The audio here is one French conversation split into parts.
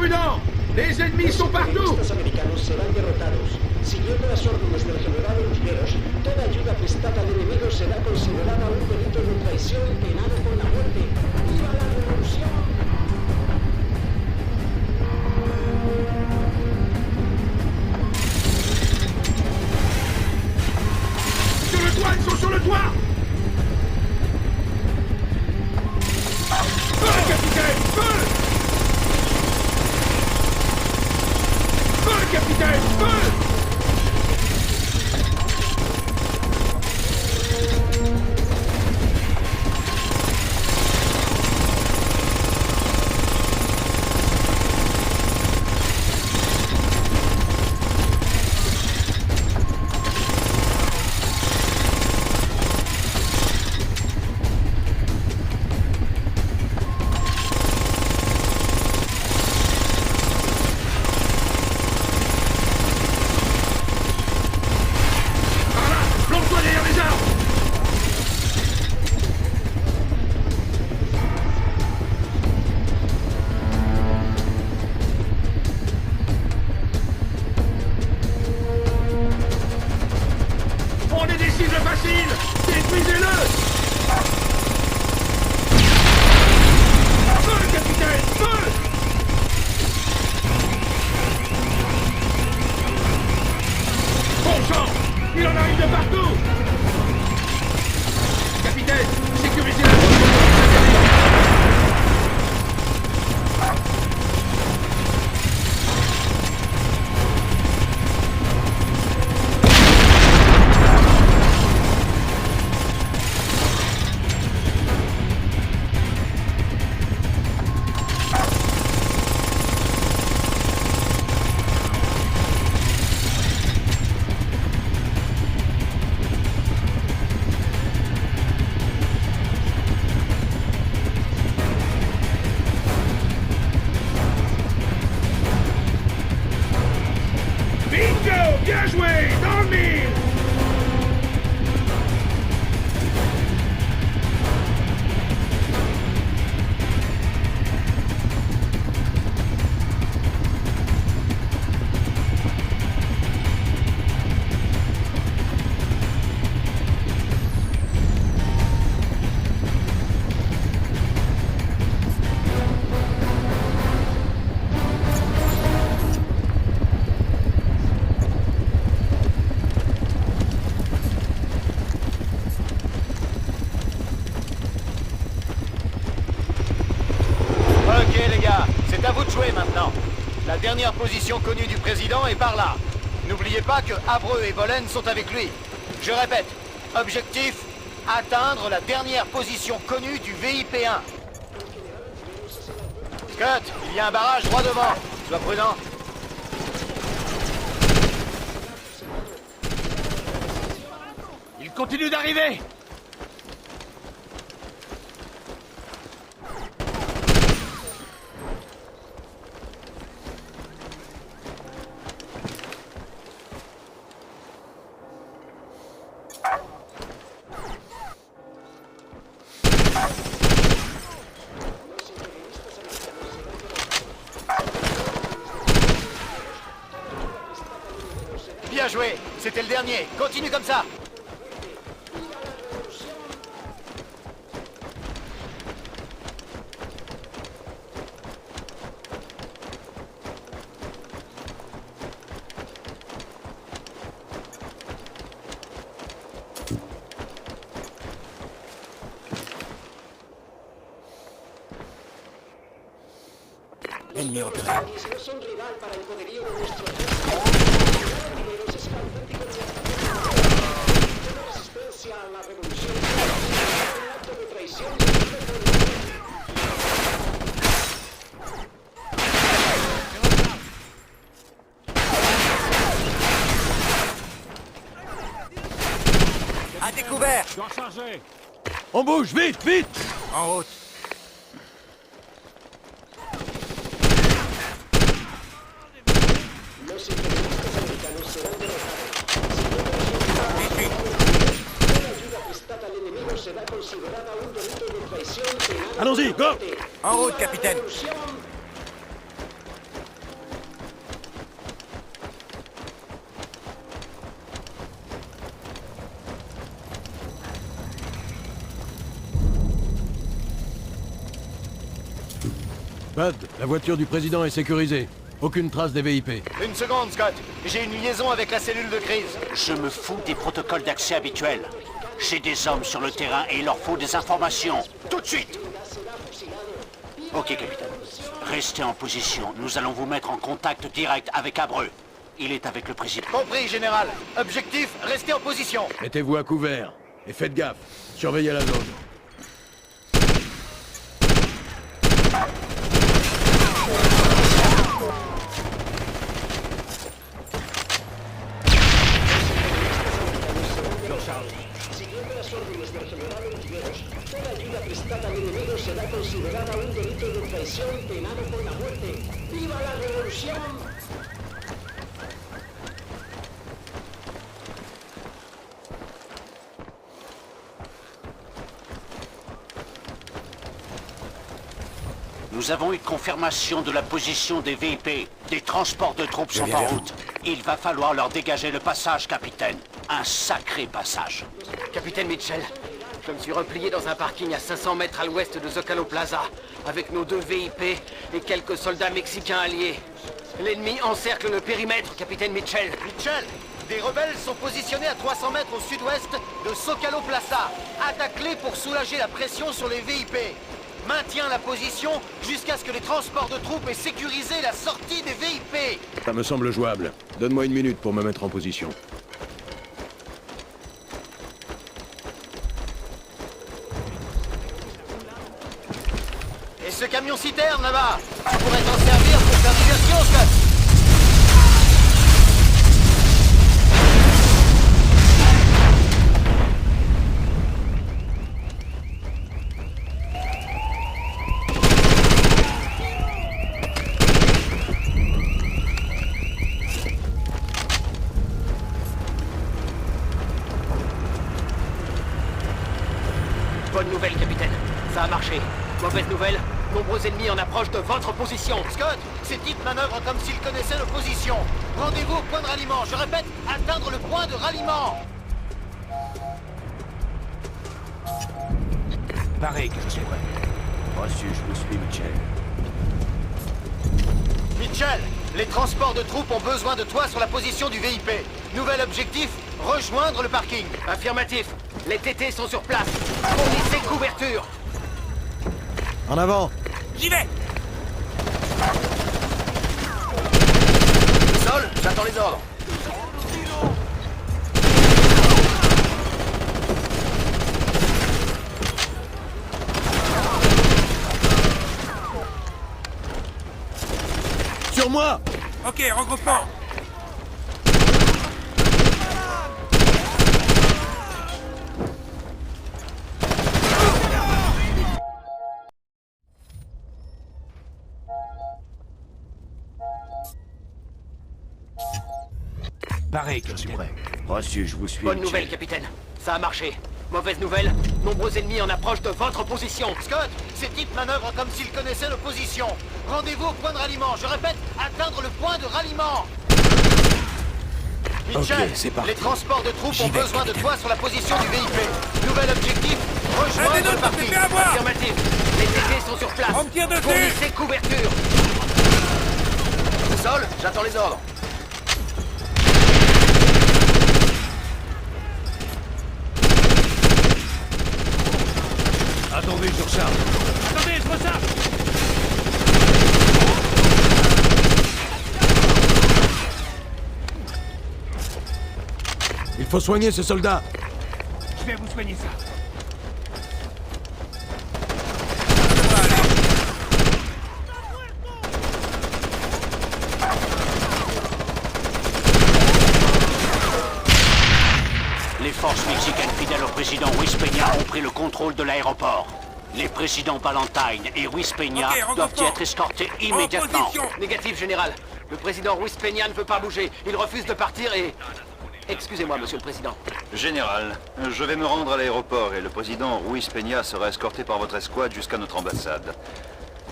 prudents! Les ennemis sont partout! Los americanos serán derrotados. Siguiendo las órdenes del general Ontiveros, toda ayuda prestada al enemigo será considerada un delito de traición penado con la muerte. ¡Viva la revolución! Sur le toit, ils sont sur le toit! Feu, capitaine! Feu! Feu, capitaine! Feu! Bien joué! Dans le mille! La dernière position connue du président est par là. N'oubliez pas que Abreu et Bolen sont avec lui. Je répète, objectif, atteindre la dernière position connue du VIP-1. Scott, il y a un barrage droit devant. Sois prudent. Il continue d'arriver! Bien joué, c'était le dernier. Continue comme ça. Ennemi repéré. No son rival para el poderío de nuestro ejército. Primeros es el auténtico de resistencia a la revolución. Un acto de traición y À découvert. Je dois recharger! On bouge, vite, vite. En route. los imperialistas americanos serán derrotados. Vite, vite. Toda ayuda prestada al enemigo será considerada un delito de traición penal. Allons-y, go. En route, capitaine. Revolución. Bud, la voiture du président est sécurisée. Aucune trace des VIP. Une seconde, Scott. J'ai une liaison avec la cellule de crise. Je me fous des protocoles d'accès habituels. J'ai des hommes sur le terrain et il leur faut des informations. Tout de suite. Ok, capitaine. Restez en position. Nous allons vous mettre en contact direct avec Abreu. Il est avec le président. Compris, général. Objectif, restez en position. Mettez-vous à couvert. Et faites gaffe. Surveillez la zone. Siguiendo las órdenes del general Ontiveros, toda ayuda prestada al enemigo será considerada un delito de traición penado con la muerte. ¡Viva la revolución! Nous avons eu confirmation de la position des VIP. Des transports de troupes sont en route. Il va falloir leur dégager le passage, capitaine. Un sacré passage. Capitaine Mitchell, je me suis replié dans un parking à 500 mètres à l'ouest de Zocalo Plaza, avec nos 2 VIP et quelques soldats mexicains alliés. L'ennemi encercle le périmètre, capitaine Mitchell. Mitchell, des rebelles sont positionnés à 300 mètres au sud-ouest de Zocalo Plaza. Attaque-les pour soulager la pression sur les VIP. Maintiens la position jusqu'à ce que les transports de troupes aient sécurisé la sortie des VIP. Ça me semble jouable. Donne-moi une minute pour me mettre en position. Et ce camion-citerne là-bas, tu pourrais t'en servir pour faire diversion, Scott. Bonne nouvelle, capitaine. Ça a marché. Mauvaise nouvelle, nombreux ennemis en approche de votre position. Scott, ces types manœuvrent comme s'ils connaissaient nos positions. Rendez-vous au point de ralliement. Je répète, atteindre le point de ralliement. Pareil que je suis prêt. Reçu, je vous suis, Mitchell. Mitchell, les transports de troupes ont besoin de toi sur la position du VIP. Nouvel objectif, rejoindre le parking. Affirmatif. Les TT sont sur place. Fournissez couverture. En avant! J'y vais! Sol, j'attends les ordres. Sur moi! Ok, regroupement! Pareil que je suis prêt. Reçu, je vous suis. Bonne Mitchell. nouvelle, capitaine. Ça a marché. Mauvaise nouvelle, nombreux ennemis en approche de votre position. Scott, ces types manœuvrent comme s'ils connaissaient nos positions. Rendez-vous au point de ralliement. Je répète, atteindre le point de ralliement. Mitchell, c'est parti. les transports de troupes J'y ont vais, besoin de capitaine. toi sur la position du VIP. Nouvel objectif, Un des rejoindre le nôtres, parking. fait avoir! Affirmatif. Les TT sont sur place. On me tire dessus! Fournissez couverture. Sol, j'attends les ordres. Attendez, je recharge. Attendez, je recharge. Il faut soigner ces soldats! Je vais vous soigner ça. Les forces mexicaines fidèles au président Ruiz Peña ont pris le contrôle de l'aéroport. Les présidents Valentine et Ruiz Peña Ok, doivent y regroupement. être escortés En immédiatement. position! Négatif, général. Le président Ruiz Peña ne veut pas bouger. Il refuse de partir et... Excusez-moi, monsieur le président. Général, je vais me rendre à l'aéroport et le président Ruiz Peña sera escorté par votre escouade jusqu'à notre ambassade.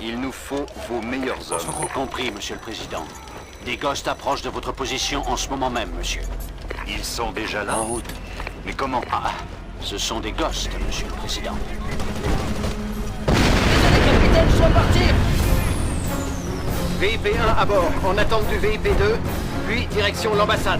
Il nous faut vos meilleurs hommes. Compris, monsieur le président. Des ghosts approchent de votre position en ce moment même, monsieur. Ils sont déjà là. En route. Mais comment? Ah, ce sont des ghosts, monsieur le président. Les capitaines, soit partir. VIP 1 à bord, en attente du VIP 2, puis direction l'ambassade.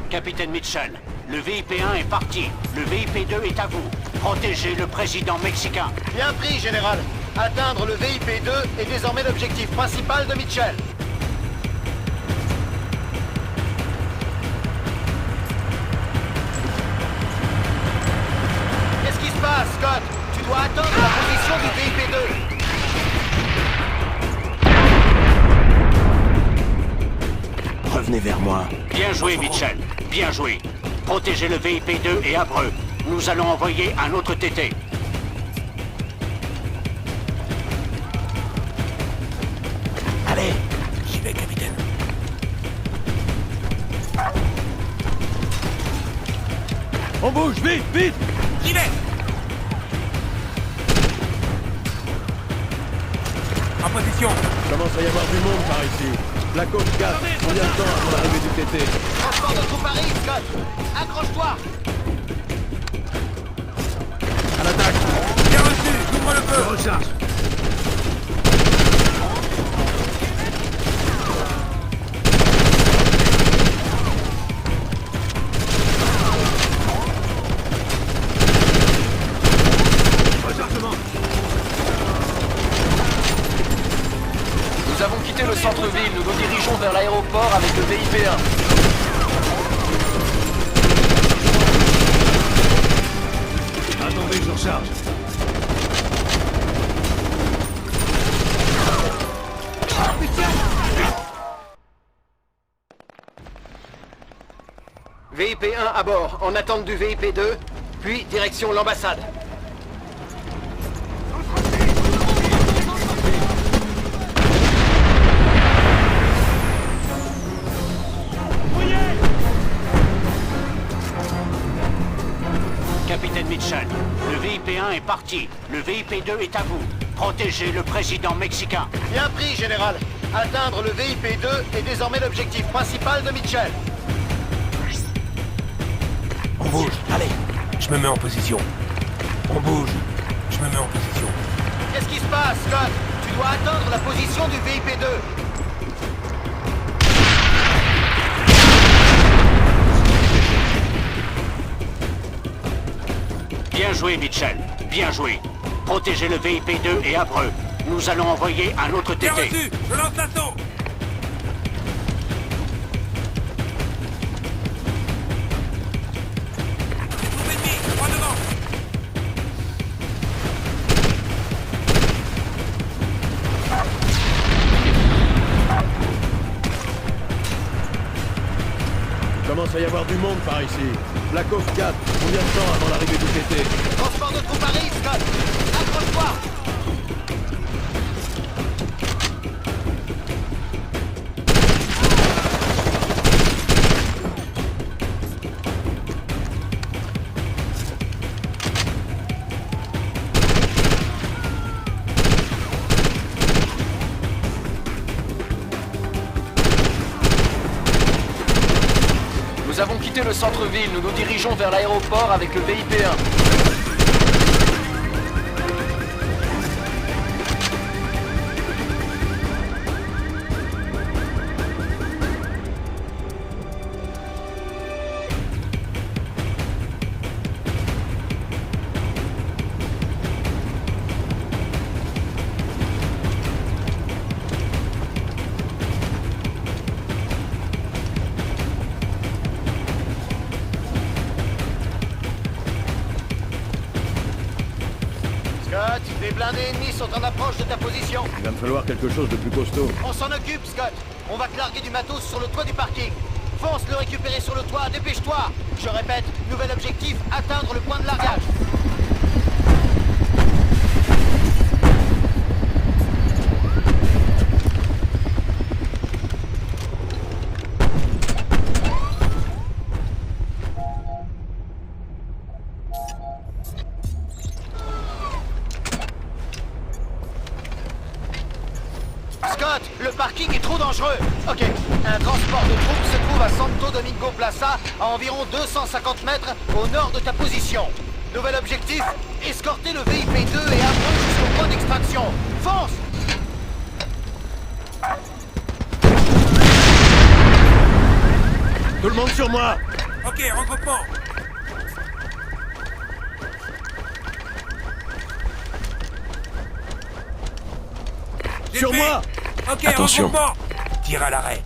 Capitaine Mitchell, le VIP 1 est parti. Le VIP 2 est à vous. Protégez le président mexicain. Bien pris, général. Atteindre le VIP 2 est désormais l'objectif principal de Mitchell. Qu'est-ce qui se passe, Scott? Tu dois atteindre la position du VIP 2. Revenez vers moi. Bien joué, Mitchell. Bien joué. Protégez le VIP 2 et Abreu. Nous allons envoyer un autre TT. Allez, j'y vais, capitaine. On bouge, vite, vite! J'y vais. En position. Commence à y avoir du monde par ici. La côte 4, combien de temps avant l'arrivée du TT? Transport de troupes arrive, Scott. Accroche-toi. À l'attaque! Bien reçu. Ouvre le feu. Recharge. Rechargement. Nous avons quitté le centre-ville, nous nous dirigeons vers l'aéroport avec le VIP 1. Attendez que je recharge. VIP 1 à bord, en attente du VIP 2, puis direction l'ambassade. Capitaine Mitchell, le VIP 1 est parti. Le VIP 2 est à vous. Protégez le président mexicain. Bien pris, général. Atteindre le VIP 2 est désormais l'objectif principal de Mitchell. On bouge. Allez, je me mets en position. On bouge. Je me mets en position. Qu'est-ce qui se passe, Scott? Tu dois atteindre la position du VIP 2. Bien joué, Mitchell. Bien joué. Protégez le VIP 2 et Abreu. Nous allons envoyer un autre Bien TT. reçu. Je lance l'assaut. Troupe ennemi, droit devant. Il commence à y avoir du monde par ici. La côte 4, combien de temps avant l'arrivée du TT? Transport de troupes arrive, Scott. Accroche-toi. Nous avons quitté le centre-ville, nous nous dirigeons vers l'aéroport avec le VIP 1. Scott, des blindés ennemis sont en approche de ta position. Il va me falloir quelque chose de plus costaud. On s'en occupe, Scott. On va te larguer du matos sur le toit du parking. Fonce le récupérer sur le toit, dépêche-toi. Je répète, nouvel objectif, atteindre le point de largage. Scott, le parking est trop dangereux. Ok, un transport de troupes se trouve à Santo Domingo Plaza, à environ 250 mètres au nord de ta position. Nouvel objectif, escorter le VIP 2 et Abreu jusqu'au point d'extraction. Fonce! Tout le monde sur moi! Ok, regroupement. Sur moi! Ok, Attention. regroupement. Tire à l'arrêt.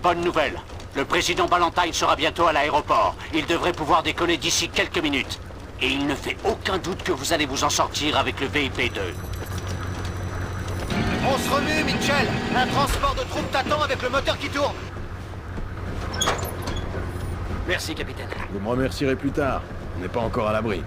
Bonne nouvelle. Le président Ballantyne sera bientôt à l'aéroport. Il devrait pouvoir décoller d'ici quelques minutes. Et il ne fait aucun doute que vous allez vous en sortir avec le VIP-2. On se remue, Mitchell. Un transport de troupes t'attend avec le moteur qui tourne. Merci, capitaine. Vous me remercierez plus tard. On n'est pas encore à l'abri.